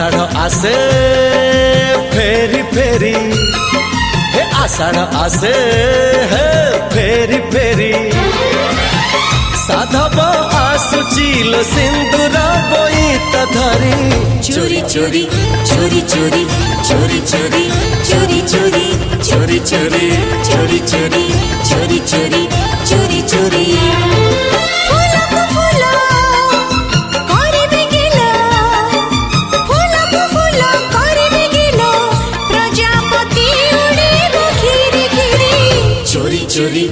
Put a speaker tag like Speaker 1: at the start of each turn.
Speaker 1: आषाढ़ आसे फेरी फेरी हे आषाढ़ आसे हे फेरी फेरी साधब आसुचिल सिंदूर बोईत धरी
Speaker 2: चोरी चोरी चोरी चोरी चोरी चोरी चोरी चोरी चोरी चोरी चोरी चोरी चोरी चोरी चोरी चोरी चोरी